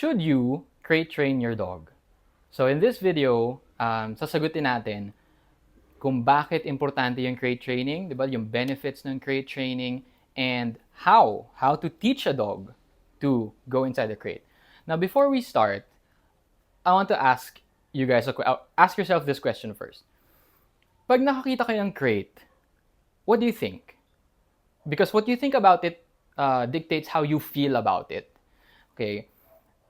should you crate train your dog? So in this video, sasagutin natin kung bakit importante yung crate training, di ba? Yung benefits ng crate training, and how to teach a dog to go inside the crate. Now, before we start, I want to ask you guys, ask yourself this question first. Pag nakakita kayo ng crate, what do you think? Because what you think about it dictates how you feel about it. Okay?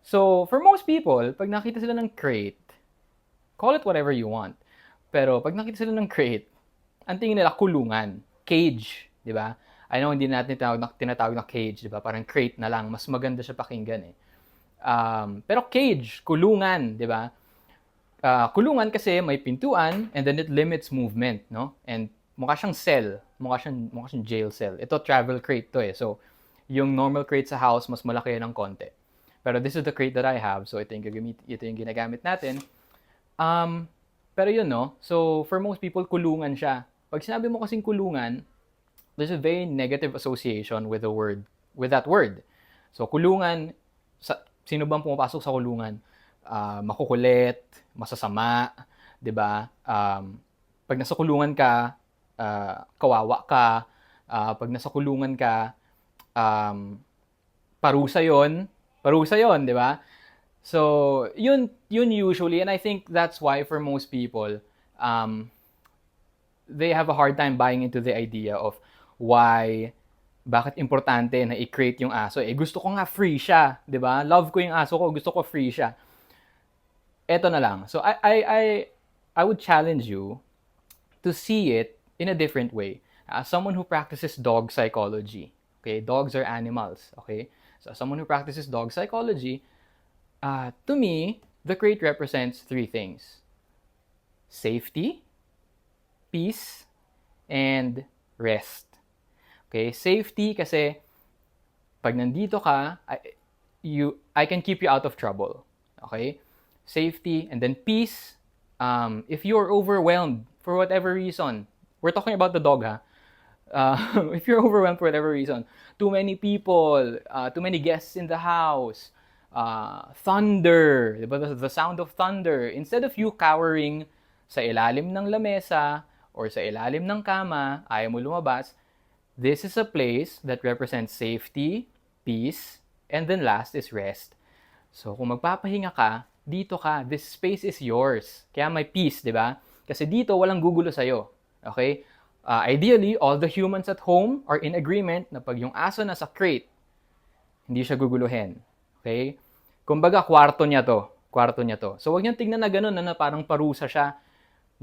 So, for most people, pag nakita sila ng crate, call it whatever you want. Pero pag nakita sila ng crate, ang tingin nila kulungan, cage, di ba? I know hindi natin tinatawag na cage, di ba? Parang crate na lang, mas maganda siya pakinggan eh. Pero cage, kulungan, di ba? Kulungan kasi may pintuan and then it limits movement, no? And mukha siyang cell, mukha siyang jail cell. Ito travel crate to eh. So, yung normal crate sa house, mas malaki ng konti. Pero this is the crate that I have, so ito yung ginagamit natin. Pero yun, no? So, for most people, kulungan siya. Pag sinabi mo kasing kulungan, there's a very negative association with that word. So, kulungan, sino bang pumapasok sa kulungan? Makukulit, masasama, 'di ba? Pag nasa kulungan ka, kawawa ka. Pag nasa kulungan ka, parusa 'yon, 'di ba? So, yun usually, and I think that's why for most people, they have a hard time buying into the idea of bakit importante na i-crate yung aso. Gusto ko nga free siya, 'di ba? Love ko yung aso ko, gusto ko free siya. Eto na lang. So I would challenge you to see it in a different way. As someone who practices dog psychology, okay? Dogs are animals, okay? So as someone who practices dog psychology, to me, the crate represents three things: safety, peace, and rest. Okay? Safety kasi pag nandito ka, I can keep you out of trouble. Okay? Safety, and then peace. If you're overwhelmed for whatever reason, we're talking about the dog, ha? If you're overwhelmed for whatever reason, too many people, too many guests in the house, thunder, diba? The sound of thunder. Instead of you cowering sa ilalim ng lamesa or sa ilalim ng kama, ayaw mo lumabas, this is a place that represents safety, peace, and then last is rest. So kung magpapahinga ka, dito ka, this space is yours. Kaya may peace, di ba? Kasi dito walang gugulo sa'yo. Okay? Ideally, all the humans at home are in agreement na pag yung aso nasa crate, hindi siya guguluhin. Okay? Kumbaga, kwarto niya to. So, wag niyang tignan na gano'n na parang parusa siya.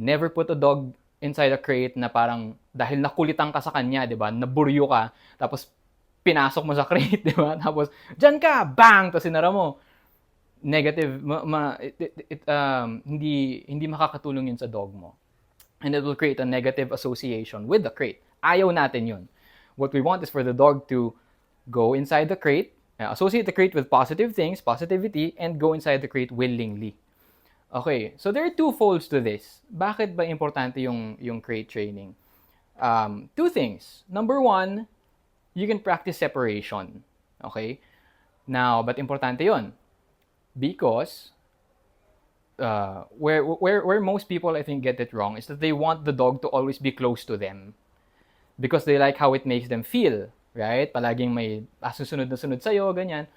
Never put a dog inside a crate na parang dahil nakulitan ka sa kanya, di ba? Naburyo ka, tapos pinasok mo sa crate, di ba? Tapos, dyan ka! Bang! Tapos sinara mo. Negative, hindi makakatulong yun sa dog mo. And it will create a negative association with the crate. Ayaw natin yun. What we want is for the dog to go inside the crate, associate the crate with positive things, positivity, and go inside the crate willingly. Okay, so there are two folds to this. Bakit ba importante yung crate training? Two things. Number one, you can practice separation. Okay? Now, ba't importante yun? Because where most people I think get it wrong is that they want the dog to always be close to them because they like how it makes them feel, right? Palaging may susunod na sunod sa'yo, ganyan.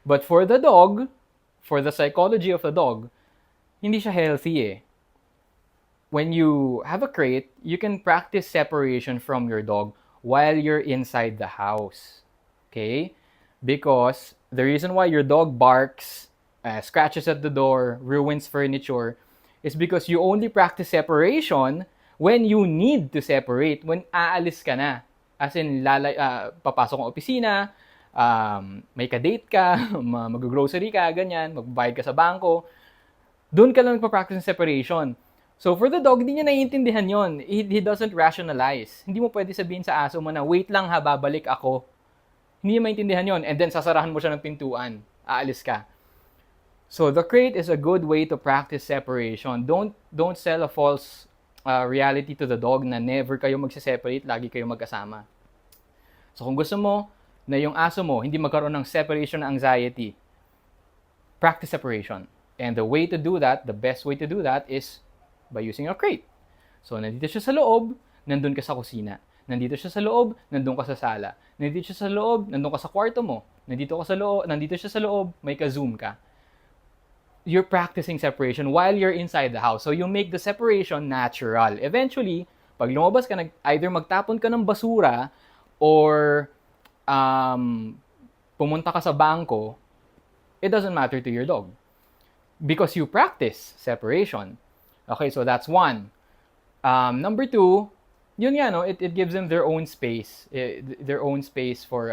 But for the dog, for the psychology of the dog, hindi siya healthy eh. When you have a crate, you can practice separation from your dog while you're inside the house. Okay? Because the reason why your dog barks, scratches at the door, ruins furniture, is because you only practice separation when you need to separate, when aalis ka na. As in, papasok ng opisina, may ka-date ka, mag-grocery ka, ganyan, magbabayad ka sa bangko, doon ka lang magpa-practice ng separation. So for the dog, hindi niya naiintindihan yon. He doesn't rationalize. Hindi mo pwede sabihin sa aso mo na, wait lang ha, babalik ako. Hindi niya maintindihan yon. And then sasarahan mo siya ng pintuan. Aalis ka. So the crate is a good way to practice separation. Don't sell a false reality to the dog na never kayo magse-separate, lagi kayo magkasama. So kung gusto mo na yung aso mo hindi magkaroon ng separation anxiety, practice separation. And the way to do that, the best way to do that is by using a crate. So, nandito siya sa loob, nandun ka sa kusina. Nandito siya sa loob, nandun ka sa sala. Nandito siya sa loob, nandun ka sa kwarto mo. Nandito siya sa loob, may ka-zoom ka. You're practicing separation while you're inside the house. So, you make the separation natural. Eventually, pag lumabas ka, either magtapon ka ng basura or pumunta ka sa bangko, it doesn't matter to your dog. Because you practice separation. Okay, so that's one. Number two, yun nga, no, it gives them their own space. Their own space for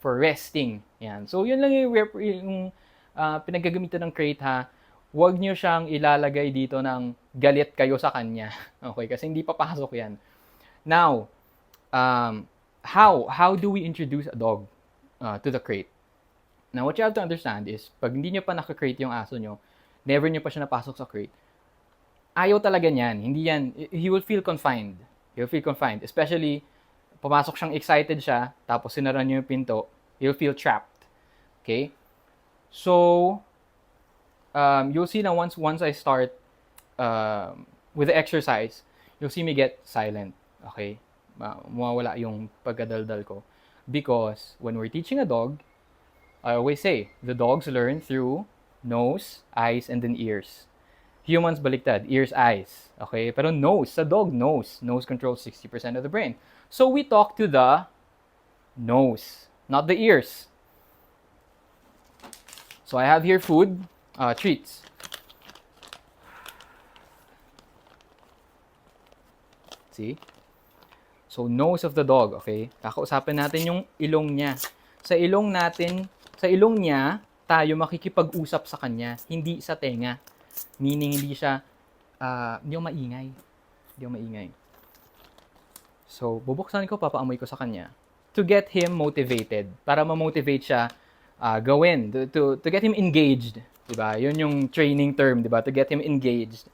resting. Yan. So, yun lang yung pinaggagamitan ng crate, ha. Huwag nyo siyang ilalagay dito ng galit kayo sa kanya. Okay, kasi hindi papasok yan. Now, how do we introduce a dog to the crate? Now, what you have to understand is, pag hindi nyo pa naka-crate yung aso nyo, never nyo pa siya napasok sa crate, ayaw talaga niyan. Hindi yan, he will feel confined. He'll feel confined. Especially, pumasok siyang excited siya, tapos sinara nyo yung pinto, he'll feel trapped. Okay? So, you'll see na once I start with the exercise, you'll see me get silent. Okay? Mawawala yung pagkadaldal ko. Because when we're teaching a dog, I always say, the dogs learn through nose, eyes, and then ears. Humans baliktad, ears, eyes. Okay? Pero nose, sa dog, nose. Nose controls 60% of the brain. So we talk to the nose, not the ears. So I have here food, treats. See? So nose of the dog, okay? Kakausapin natin yung ilong niya. Sa ilong niya, tayo makikipag-usap sa kanya, hindi sa tenga. Meaning, hindi ako maingay. Hindi ako maingay. So, bubuksan ko, papaamoy ko sa kanya to get him motivated. Para ma-motivate siya gawin. To get him engaged. Diba? Yun yung training term, diba? To get him engaged.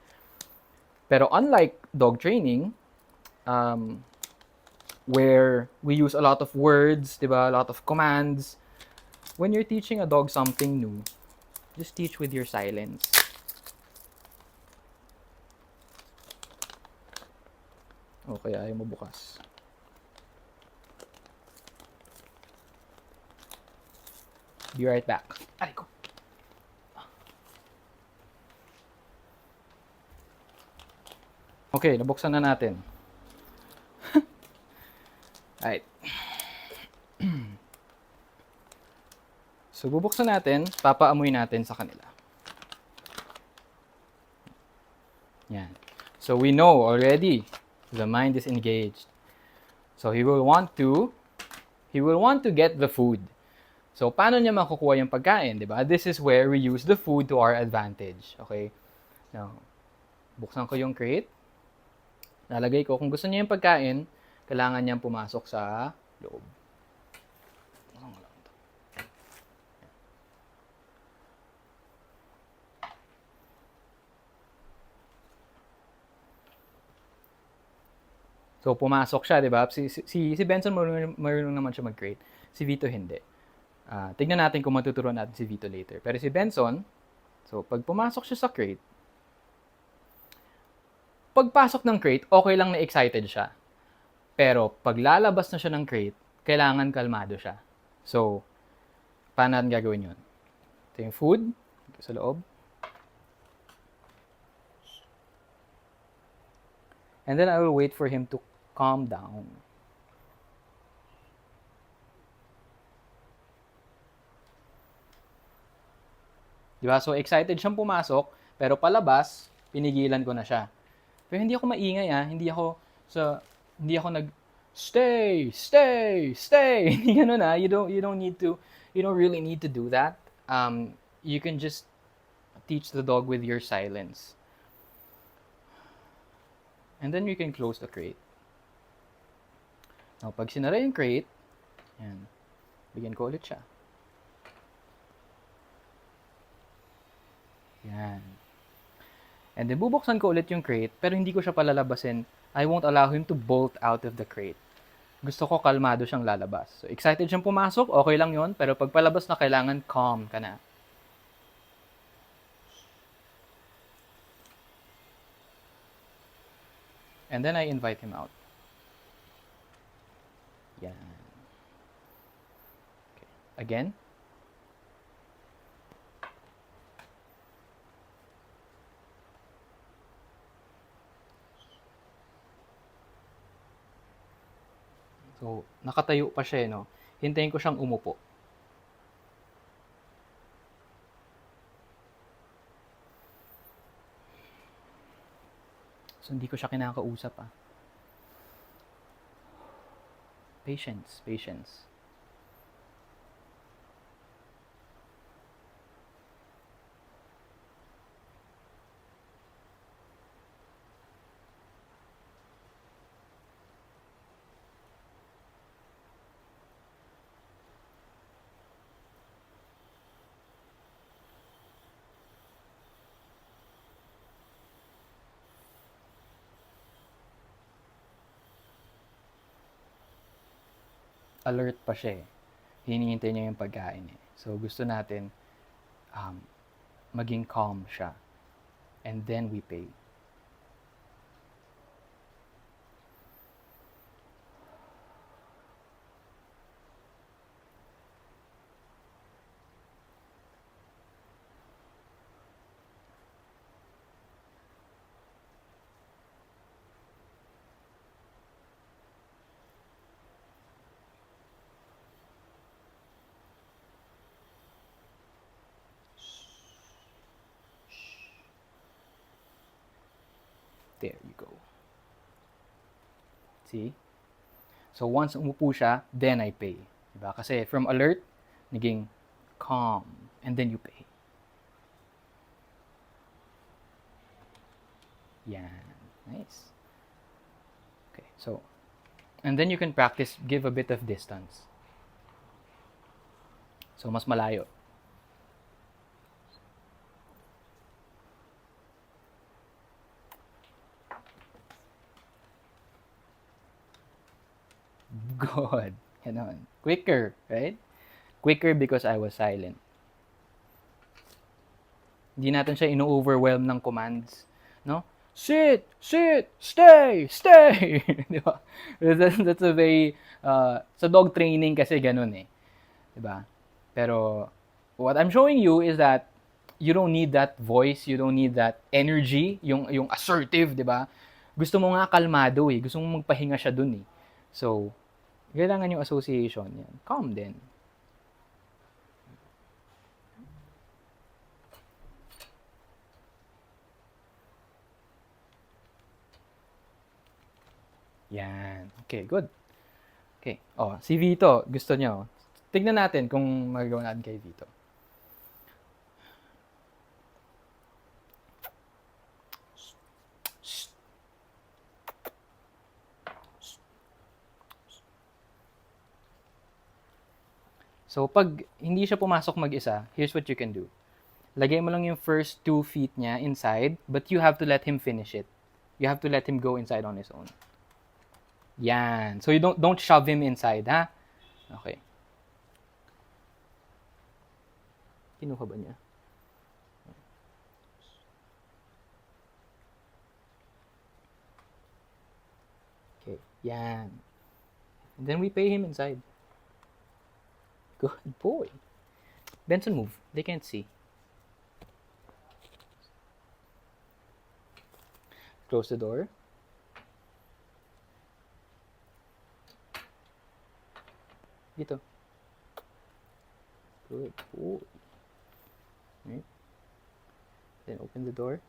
Pero unlike dog training, where we use a lot of words, diba? A lot of commands, when you're teaching a dog something new, just teach with your silence. Okay, ayaw mo bukas. Be right back. Ay ko. Okay, nabuksan na natin. Alright. So, bubuksan natin, papaamoy natin sa kanila. Yan. So, we know already, the mind is engaged. So, he will want to get the food. So, paano niya makukuha yung pagkain, di ba? This is where we use the food to our advantage. Okay? Now, buksan ko yung crate. Nalagay ko, kung gusto niya yung pagkain, kailangan niyang pumasok sa loob. So, pumasok siya, di ba? Si Benson, marunong naman siya mag-crate. Si Vito, hindi. Tignan natin kung matuturuan natin si Vito later. Pero si Benson, so, pag pumasok siya sa crate, pagpasok ng crate, okay lang na excited siya. Pero, pag lalabas na siya ng crate, kailangan kalmado siya. So, paano natin gagawin yun? Ito yung food, sa loob. And then I will wait for him to calm down. Diba? So, excited siyang pumasok, pero palabas, pinigilan ko na siya. Pero hindi ako maingay, Hindi ako stay. Hindi ganun, You don't really need to do that. You can just teach the dog with your silence. And then you can close the crate. Now, pag sinara yung crate, yan, bigyan ko ulit siya. Yan. And then, bubuksan ko ulit yung crate, pero hindi ko siya palalabasin. I won't allow him to bolt out of the crate. Gusto ko kalmado siyang lalabas. So, excited siyang pumasok, okay lang yon. Pero pag palabas na, kailangan calm ka na. And then I invite him out. Yan. Okay. Again. So, nakatayo pa siya, no? Hintayin ko siyang umupo. So, hindi ko siya kinakausap, ah. Patience, patience. Alert pa siya, eh. Hinihintay niya yung pagkain, eh. So, gusto natin maging calm siya. And then we pay. There you go. See? So, once umupo siya, then I pay. Diba? Kasi from alert, naging calm. And then you pay. Yan. Nice. Okay, so, and then you can practice, give a bit of distance. So, mas malayo. Good. Ganon. Quicker, right? Quicker because I was silent. Hindi natin siya ino-overwhelm ng commands, no? Sit, sit, stay, stay. Di ba? That's a very, sa dog training kasi ganun eh. Di ba? Pero, what I'm showing you is that you don't need that voice, you don't need that energy, yung assertive, di ba? Gusto mo nga kalmado eh. Gusto mo magpahinga siya dun eh. So, kailangan yung association. Yan. Calm din. Yan. Okay, good. Okay. Oh, si Vito, gusto niyo. Tignan natin kung magagawa natin kay Vito. So, pag hindi siya pumasok mag-isa, here's what you can do. Lagay mo lang yung first 2 feet niya inside, but you have to let him finish it. You have to let him go inside on his own. Yan. So, you don't shove him inside, ha? Okay. Kinuha ba niya? Okay. Yan. And then we pay him inside. Good boy. Benson, move. They can't see. Close the door. Dito. Good boy. Right. Then open the door.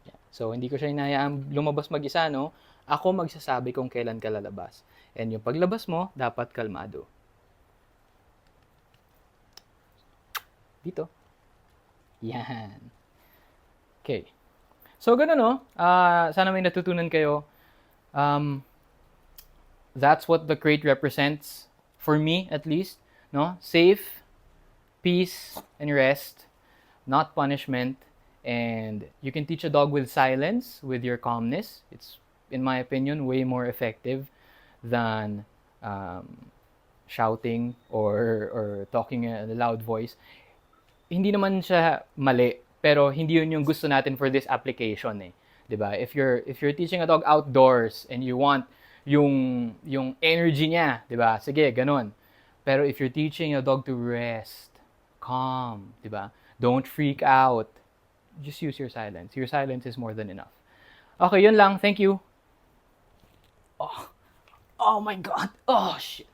Yeah. So, hindi ko siya hinahayaan lumabas mag-isa, no? Ako magsasabi kung kailan ka lalabas. And yung paglabas mo, dapat kalmado. Dito. Yan. Okay. So, ganun, no? Sana may natutunan kayo. That's what the crate represents, for me at least, no? Safe, peace, and rest, not punishment. And you can teach a dog with silence, with your calmness. It's, in my opinion, way more effective than shouting or talking in a loud voice. Hindi naman siya mali, pero hindi yun yung gusto natin for this application eh. 'di ba? If you're teaching a dog outdoors and you want yung energy niya, 'di ba? Sige, ganun. Pero if you're teaching a dog to rest, calm, 'di ba? Don't freak out. Just use your silence. Your silence is more than enough. Okay, yun lang. Thank you. Oh, oh my God. Oh, shit.